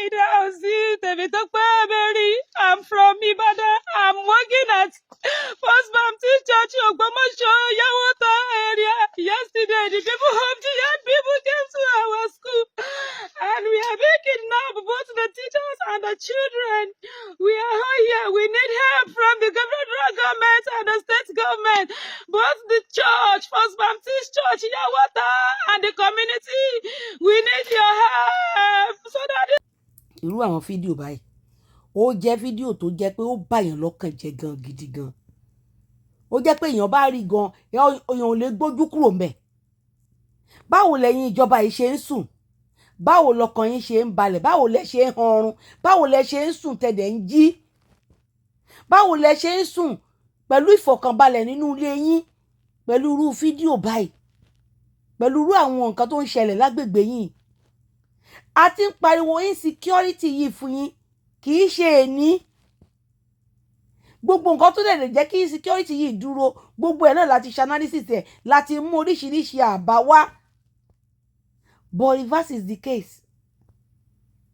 I'm from Ibadan. I'm working at First Baptist Church Ogbomoso Yawota area. Yesterday, the people of the young people came to our school, and we are making now both the teachers and the children. We are all here. We need help from the federal government and the state government, both the church, First Baptist Church Yawota, and the community. We need your help so that. Irú àwọn fídíò báyìí ó jẹ́ fídíò tó jẹ́ pé ó bàyàn lọ́kàn jẹ́ gan gidi gan. Ó jẹ́ pé èèyàn bá rí gan èèyàn ò lè gbójú kúrò ńbẹ̀. Báwo lẹ̀yin ìjọba yìí ṣe ń sùn? Báwo lọkàn yín ṣe ń balẹ̀? Báwo lẹ ṣe ń ọrùn? Báwo lẹ ṣe ń sùn tẹ̀dẹ̀ ń jí? Báwo lẹ ṣe ń sùn pẹ̀lú ìfọ̀kànbalẹ̀ nínú ilé yín pẹ̀lú irú fídíò báyìí? Pẹ̀lú irú àwọn nǹkan tó ń ṣẹlẹ̀ lágbègbè yín? A ti ń pariwo insecurity yìí fún yín kì í ṣe èní. Gbogbo nǹkan tó lè jẹ́ kí insecurity yìí dúró gbogbo ẹ̀ náà láti ṣe analysis ẹ̀ láti mú oríṣiríṣi àbá wá. But reverse is the case.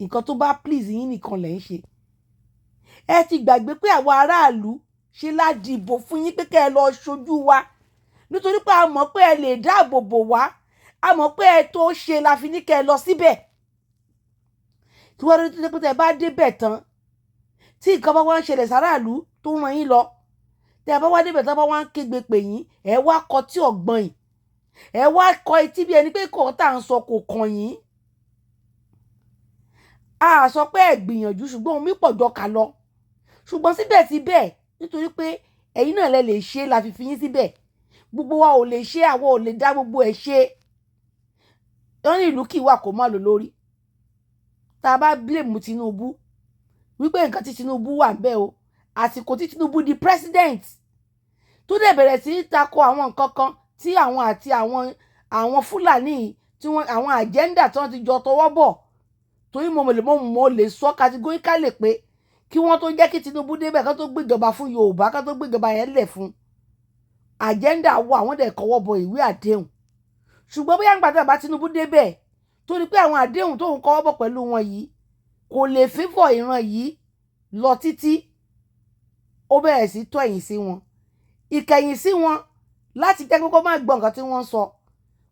Nǹkan tó bá please yín nìkan lẹ̀ ń ṣe. Ẹ ti gbàgbé pé àwọn aráàlú ṣe la dìbò fún yín pé kẹ́ ẹ lọ ṣojú wa nítorí pé a mọ̀ pé ẹ lè dáàbò bò wá, a mọ̀ pé ẹ tó ṣe la fi ní kẹ́ ẹ lọ síbẹ̀. Tí wọ́n rí tó tẹ́ bá débẹ̀ tán tí nǹkan bá wá ń ṣẹlẹ̀ sáráàlú tó ràn yín lọ, tẹ́ bá wá débẹ̀ tán bá wá ń kégbe pè yín, ẹ wá kọ tí ọ̀gbọ́n yìí, ẹ wá kọ etí bí ẹni pé kò tá à ń sọ kò kàn yín. A sọ pé ẹ gbìyànjú ṣùgbọ́n omi pọ̀ jọ kà lọ. Ṣùgbọ́n síbẹ̀síbẹ̀ nítorí pé ẹ̀yin náà lẹ lè ṣe la fi fi yín síbẹ̀. Gbogbo wa ò lè ṣe, àwọn ò lè dá gbogbo ẹ̀ ṣe. Wọ́n ní ìlú kì í wà kó má lò lórí. Tá a bá blame Tinubu wípé nǹkan tí Tinubu wà ń bẹ̀ o, àsìkò tí Tinubu di president tó dẹ̀ bẹ̀rẹ̀ sí tako àwọn nǹkan kan tí àwọn àti àwọn Fúlàní tí wọ́n àwọn agenda tí wọ́n ti jọ tọwọ́ bọ̀, torí mo lè sọ categorically pé kí wọ́n tó jẹ́ kí Tinubu débẹ̀ kán tó gbéjọba fún Yorùbá, kán tó gbéjọba yẹn lẹ̀ fún agenda wo àwọn dẹ̀ kọwọ́ bọ ìwé àdéhùn. Ṣùgbọ́n bóyá nígbà tí bàbá Tinubu débẹ̀ torí pé àwọn àdéhùn tóun kọwọ́ bọ̀ pẹ̀lú wọn yìí kò lè favour ìran yìí lọ títí, ó bẹ̀rẹ̀ sí tó ẹ̀yìn sí wọn, ìkẹyìn sí wọn láti jẹ́ pé kó má gbọ́ nǹkan tí wọ́n ń sọ,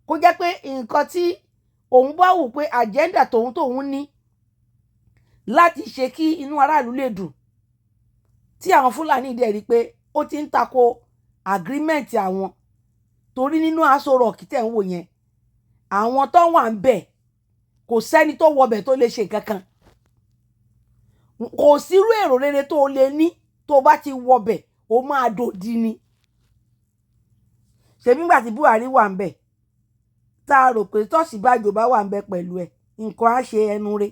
kó jẹ́ pé nǹkan tí òun bá wù pé agenda tóun ní láti ṣe kí inú aráàlú lè dùn, tí àwọn Fúlàní dẹ̀ rí pé ó ti ń tako agreement àwọn, torí nínú Aso Rock tẹ̀ ń wò yẹn àwọn tó wà ń bẹ̀ kò sẹ́ni tó wọbẹ̀ tó lè ṣe nǹkan kan. Kò sírú èrò rere tó lè ní tó bá ti wọbẹ̀ ó máa dòdì ni. Ṣebí nígbà tí Buhari wà ń bẹ̀ tá a rò pé t'Ọ̀ṣínbàjò bá wà ń bẹ̀ pẹ̀lú ẹ̀ nǹkan á ṣe ẹnu re.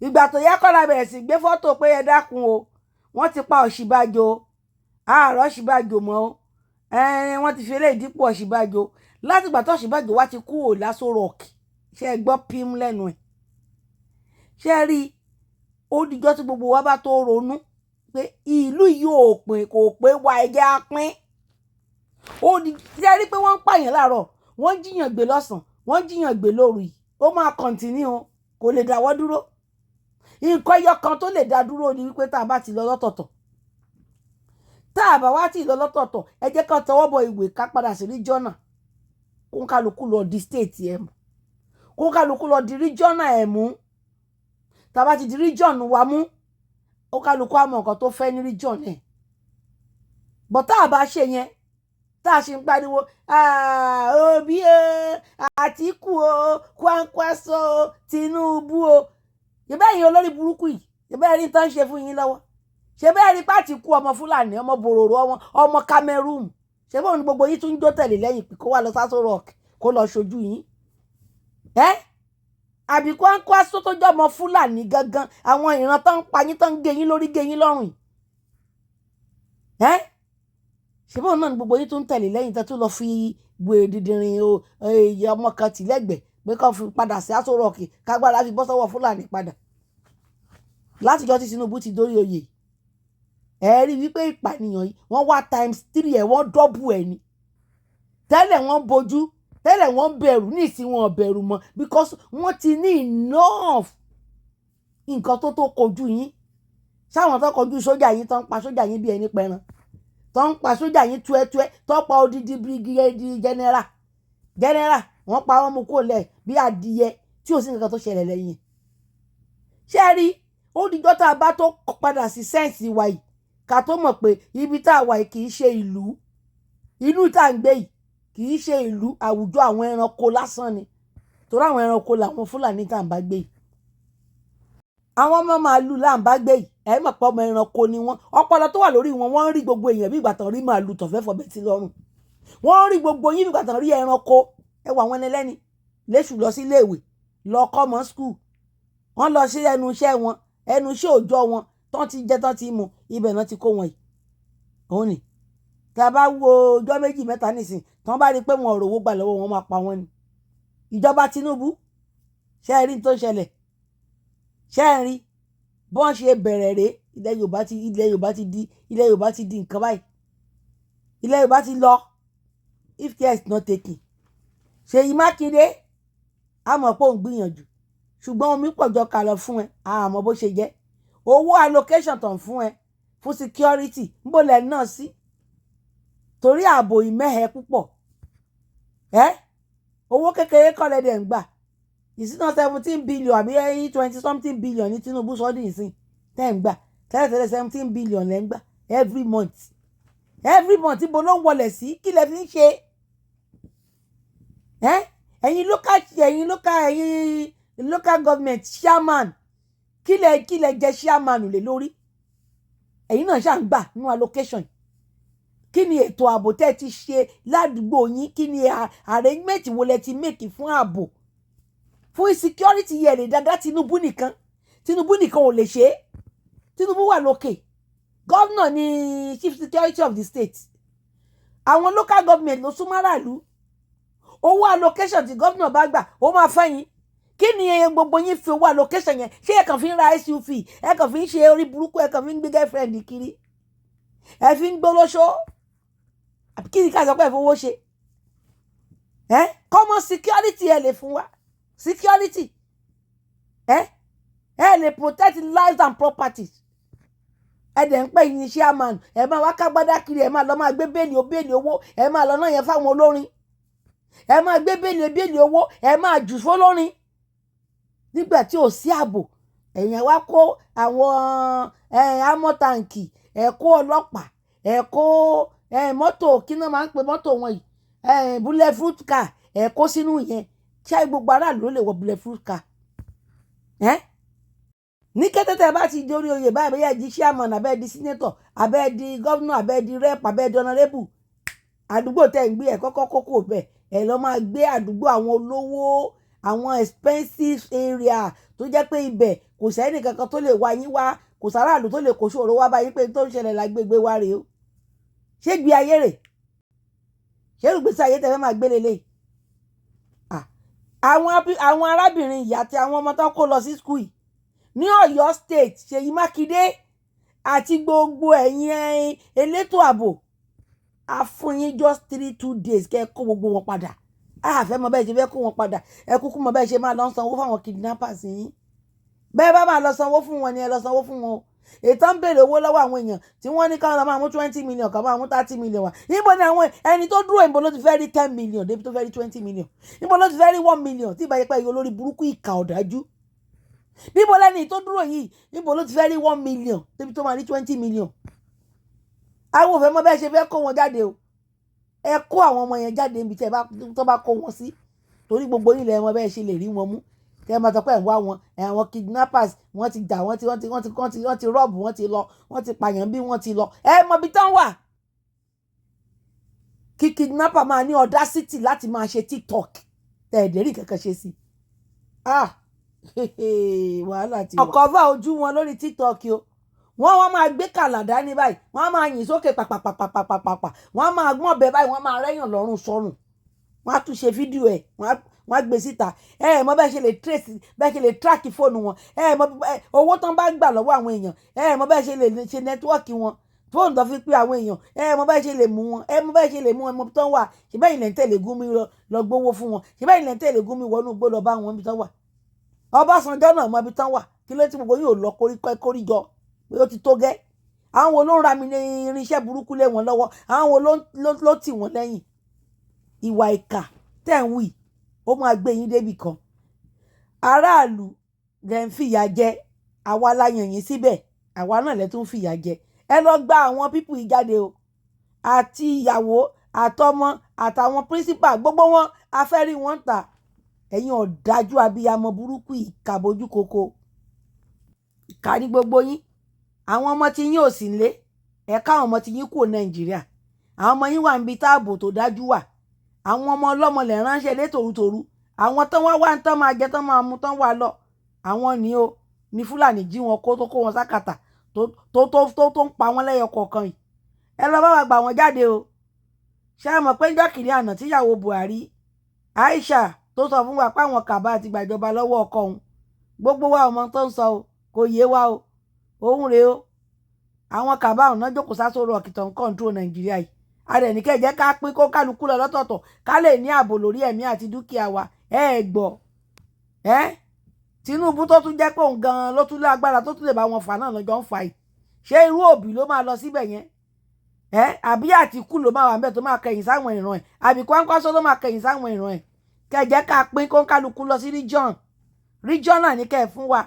Ìgbà tó yá Kọ́lá bẹ̀rẹ̀ sí gbé fọ́tò pé ẹ dákun o wọ́n ti pa Ọ̀ṣínbàjò o, àárọ̀ Ọ̀ṣínbàjò mọ́ o, wọ́n ti fi eléyìí dípò Ọ̀ṣínbàjò. Láti ìgbà tó Ọ̀ṣínbàjò wá ti kúrò l'Aso Rock ṣe é gbọ́ pím lẹ́nu ẹ̀. Ṣé ẹ rí ó dijọ́ tí gbogbo wa bá tó ronú pé ìlú yìí kò pé wa ẹ̀jẹ̀ á pín. Ó di ṣé ẹ rí pé wọ́n ń pààyàn láàárọ̀, wọ́n jíyàn gbé lọ́sàn, wọ́n jíyàn gbé lóru yìí, ó máa continue o, kò lè dáwọ́ dúró. Nǹkan ẹyọ kan tó lè dá dúró ni wípé tá a bá ti lọ lọ́tọ̀ọ̀tọ̀. Tá a bá wá ti lọ lọ́tọ̀ọ̀tọ̀ ẹ jẹ́ ká tọwọ́ bọ ìwé ká padà sí regional, kó kálukú lọ di state ẹ̀ mú, kó kálukú lọ di regional ẹ̀ mú. Tá a bá ti di region wa mú ó kálukú á mọ nǹkan tó fẹ́ ní region ẹ̀. But tá a bá ṣe yẹn tá a ṣe ń pariwo Obi o, Àtíkù o, Kwankwaso o, Tinubu o, ṣe bẹ́ẹ̀ yín olórí burúkú yìí, ṣe bẹ́ẹ̀ rí tán ṣe fún yín lọ́wọ́, ṣe bẹ́ẹ̀ rí pàtíkù ọmọ Fúlàní ọmọ bòròrò ọmọ Cameroon, ṣe bẹ́ẹ̀ ni gbogbo yín tún ń jó tẹ̀lé lẹ́yìn pé kó wá lọ s'Aso Rock kó lọ ṣojú yín. Àbí Kwankwaso tó jẹ́ ọmọ Fúlàní gangan àwọn ìran tán ń pa yín tán ń gé yín lórí gé yín lọ́rùn yìí. Ṣé bẹ́ẹ̀ náà ni gbogbo yín tún ń tẹ̀lé lẹ́yìn tẹ́ tún lọ fi gbèrè dídìrín ọmọ kan tì lẹ́gbẹ̀ẹ́ pé kán fi padà sí Aso Rock kágbára fi bọ́ sọ́wọ́ Fúlàní padà. Látijọ́ tí Tinubu ti dórí oyè ẹ rí wípé ìpànìyàn yìí wọ́n wá ×3 ẹ̀ wọ́n double ẹ̀ ni. Tẹ́lẹ̀ wọ́n bojú, tẹ́lẹ̀ wọ́n bẹ̀rù, ní ìsìn wọn bẹ̀rù mọ́ because wọ́n ti ní enough. nǹkan tó kojú yín sáwọn tó kojú sójà yín tó ń pa sójà yín bí ẹni pẹran tó ń pa sójà yín túẹ́túẹ́ tó pa odidi brigadier general wọ́n pa wọ́n mú kó lẹ̀ bí adìyẹ tí ò sí nǹkan tó ṣẹlẹ̀ lẹ́yìn. ṣé ẹ rí ó dijọ́ tá a bá tó padà sí sẹ́ǹsì wa yìí ká tó mọ̀ pé ibi tá a wà yìí kì í ṣe ìlú inú tá à ń gbé yìí kì í ṣe ìlú àwùjọ àwọn ẹranko lásán ni torí àwọn ẹranko làwọn Fúlàní tá à ń bá gbé yìí àwọn ọmọ màálù là ń bá gbé yìí ẹ mọ̀ pé ọmọ ẹranko ni wọ́n ọpọlọ tó wà lórí wọn wọ́n ń rí gbogbo èèyàn bí ìgbà tán rí màálù tó fẹ́ fọbẹ̀ sí lọ́rùn wọ́n ń rí gbogbo yín bí ìgbà tán rí ẹranko ẹ wà wọn ẹlẹ́ni léṣù lọ sí iléèwé lọ kọ́ mọ́ skul wọ́n lọ sí ẹnu iṣẹ́ wọn ẹnu iṣẹ́ òòjọ́ wọn tán ti jẹ tán ti mu ibẹ̀ náà ti kó wọn yìí òun ni tí a bá wo ọjọ́ méjì mẹ́ta nísìn tán bá rí pé wọn ò rówó gbà lọ́wọ́ wọn máa pa wọn ni ìjọba Tinubu ṣé ẹ rí tó ṣẹlẹ̀ ṣé ẹ rí bọ́n ṣe bẹ̀rẹ̀ rèé ilẹ̀ Yorùbá ti di nǹkan báyìí ilẹ̀ Yorùbá ti lọ if care is not taken Ṣèyí Mákindé àmọ́ pé òun gbìyànjú ṣùgbọ́n omi pọ̀jọ kà lọ fún ẹ àmọ́ bó ṣe jẹ́ owó allocation tàn fún ẹ fún security níbo lẹ̀ náà sí torí ààbò ìmẹ́hẹ púpọ̀ owó kékeré kọ́ lẹ́dẹ̀ ń gbà ìsínà 17 billion àbí 20 something billion ní Tinubu sọ́dún ìsìn tẹ́ ń gbà tẹ́lẹ̀tẹ́lẹ̀ 17 billion lẹ́ ń gbà every month ibo ló ń wọlé sí kí lẹ fi ń ṣe ẹ̀yin local government chairman kí lẹ jẹ chairman lé lórí ẹ̀yin náà ṣáà ń gbà nínú allocation kí ni ètò ààbò tẹ́ ti ṣe ládùúgbò yín kí ni arrangement wo lẹ ti make fún ààbò fún security yẹ lè dáadáa Tinubu nìkan ò lè ṣe é Tinubu wà lókè gómìnà ni chief security of the state àwọn local government ló súnmọ́ aráàlú owó allocation tí gómìnà bá gbà ó máa fẹ́yìn kí ni gbogbo yín fi owó allocation yẹn ṣé ẹ kàn fi ń ra SUV ẹ kàn fi ń ṣe orí burúkú ẹ kàn fi ń gbé girlfriend kiri ẹ fi ń gbólóṣó kí ni ká sọ pé ẹ fowó ṣe common security ẹ lè fún wa security ẹ lè protect lives and properties ẹ dẹ̀ ń pè yín ní chairman ẹ máa wá kágbádá kiri ẹ máa lọ máa gbé bẹ́ẹ̀lì owó ẹ máa lọ náà yẹn fáwọn olórin ẹ máa gbé bẹ́ẹ̀lì owó ẹ máa jù fólórin nígbà tí ò sí ààbò ẹ̀yìn wá kó àwọn amọ̀tàǹkì ẹ kó ọlọ́pàá ẹ kó mọ́tò kí náà máa ń pe mọ́tò wọn yìí bulletproof car ẹ kó sínú yẹn ṣé gbogbo aráàlú ló lè wọ bulletproof car ní kété tẹ́ bá ti dórí oyè báyìí bóyá di chairman abẹ́ di senator abẹ́ di governor abẹ́ di rep abẹ́ di honorable àdúgbò tẹ́ ń gbé ẹ̀ kọ́kọ́ kókó bẹ̀ ẹ̀ lọ́ máa gbé àdúgbò àwọn olówó àwọn expensive area tó jẹ́ pé ibẹ̀ kò sẹ́ni kankan tó lè wá yín wá kò sáráàlú tó lè kó ṣòro wá báyìí pé tó ń ṣẹlẹ̀ lágbègbè wa rèé o ṣé gbé ayé rè ṣé rúgbèsè ayé tẹ́ fẹ́ máa gbé lélẹ̀ àwọn arábìnrin ìyá àti àwọn ọmọ tó kó lọ sí school yìí ní Ọ̀yọ́ state Ṣèyí Mákindé àti gbogbo ẹ̀yin elétò ààbò a fún yín just 2 days kẹ́ kó gbogbo wọn padà àfẹ́ mọ bẹ́ẹ̀ ṣe fẹ́ kó wọn padà ẹ kúkú mọ bẹ́ẹ̀ ṣe máa lọ sanwó fáwọn kidnappers yín bẹ́ẹ̀ bá máa lọ sanwó fún wọn ni ẹ lọ sanwó fún wọn o ètò ń béèrè owó lọ́wọ́ àwọn èèyàn tí wọ́n ní káwọn máa mú 20 million kan máa mú 30 million wá níbo ni àwọn ẹni tó dúró ìbò ló ti fẹ́ rí 10 million débi tó fẹ́ rí 20 million níbo ló ti fẹ́ rí 1 million tí ìbáyé pẹ́ yìí olórí burúkú ìkà ọ̀dájú níbo lẹ́ni tó dúró yìí níbo ló ti fẹ́ rí 1 million débi tó máa rí 20 million àwọn òfin mọ bẹ́ẹ̀ ṣe fẹ́ kó wọn jáde o ẹ kó àwọn ọmọ yẹn jáde níbi tí tó bá kó wọn sí torí gbogbo ilẹ̀ wọn bẹ́ẹ̀ ṣe lè rí wọn mú kẹ́ ẹ máa sọ pé ẹ̀ ń wá wọn àwọn kidnappers wọ́n ti jà wọ́n ti rọ́ọ̀bù wọ́n ti lọ wọ́n ti pààyàn bí wọ́n ti lọ ẹ mọ ibi tán wà kí kidnapper máa ní audacity láti máa ṣe TikTok tẹ̀ ẹ̀dẹ́rì kankan ṣe sí wàhálà ti wà. ọ̀kọ̀ọ̀fà ojú wọn lórí TikTok o wọ́n máa gbé kàlàdá ní báyìí wọ́n máa yìn sókè pàpàpàpàpàpà wọ́n máa gbọ́n bẹ báyìí wọ́n máa rẹ́yàn lọ́rùn sọ́rùn wọ́n á tún ṣe fídíò ẹ̀ wọ́n á gbé síta mọ bẹ́ẹ̀ ṣe lè trace bẹ́ẹ̀ ṣe lè track fóònù wọn mọ owó tán bá gbà lọ́wọ́ àwọn èèyàn mọ bẹ́ẹ̀ ṣe lè ṣe nẹ́tíwọ́ọ̀kì wọn fóònù tó fi pé àwọn èèyàn mọ bẹ́ẹ̀ ṣe lè mú wọn mọ bẹ́ẹ̀ ṣe lè mú wọn mọ tán wà ṣe bẹ́ẹ̀ ilẹ̀ ń tẹ̀lé Gúnmi lọ gbowó fún wọn ṣe bẹ́ẹ̀ ilẹ̀ ń tẹ̀lé Gúnmi wọnú gbó lọ bá wọn ibi tán wà Ọbásanjọ́ náà mọ ibi tán wà kí ló tí gbogbo yín ò lọ kóríjọ pé ó ti tó gẹ́. Àwọn wo ló ń ra mi ní irinṣẹ́ burúkú lé wọn lọ́wọ́, àwọn wo ló tì wọ́n lẹ́yìn. Ìwà ìkà tẹ̀ ń wì ó máa gbé yín débì kan. Aráàlú lẹ ń fìyà jẹ, àwa la yàn yín síbẹ̀, àwa náà lẹ tún fìyà jẹ. Ẹ lọ gba àwọn pípù yìí jáde o, àti ìyàwó àtọmọ àtàwọn principal gbogbo wọn afẹ́rí wọn ta. Ẹ̀yin ọ̀dájú abiyamọ burúkú ìkà bojú koko. Ìkà ní gbogbo yín. Àwọn ọmọ tí yín ò sí nílé, ẹ ká àwọn ọmọ tí yín kúrò Nàìjíríà. Àwọn ọmọ yín wà níbi táàbò tó dájú wà. Àwọn ọmọ ọlọ́mọ lẹ̀ ránṣẹ́ lé tòrutòru. Àwọn tán wá tán máa jẹ tán máa mu tán wà lọ. Àwọn ni o ní Fúlàní jí wọn kó tó kó wọn sákàtà tó ń pa wọn lẹ́yọ kọ̀ọ̀kan yìí. Ẹ lọ bá wa gbà wọn jáde o. Ṣé ẹ mọ̀ pé níjọ́ kìíní àná tíyàwó Buhari Aisha tó sọ fún wa pé àwọn kàbá àti gbàjọba lọ́wọ́ ọkọ òun, gbogbo wa ọmọ tó ń sọ o kò yé wa o. Òun rèé o. Àwọn kàbá ọ̀hún náà jókòó sásòrò ọ̀kìtàn control Nàìjíríà yìí. Adẹ̀ ní kẹ́ jẹ́ ká pín kó kálukú lọ lọ́tọ̀ọ̀tọ̀ ká lè ní ààbò lórí ẹ̀mí àti dúkìá wa. Ẹ gbọ́. Tinubu tó tún jẹ́ pé òun gan-an ló tún lágbára tó tún lè bá wọn fà náà lọ́jọ́ ń fà yìí. Ṣé irú Òbí ló máa lọ síbẹ̀ yẹn? Àbí Àtìkù ló máa wà ńbẹ̀ tó máa kẹ̀yìn sáwọn ìran ẹ̀? Àbí Kwankwaso ló máa kẹ̀yìn sáwọn ìran ẹ̀? Kẹ́ jẹ́ ká pín kó kálukú lọ sí region náà ní kẹ́ ẹ̀ fún wa.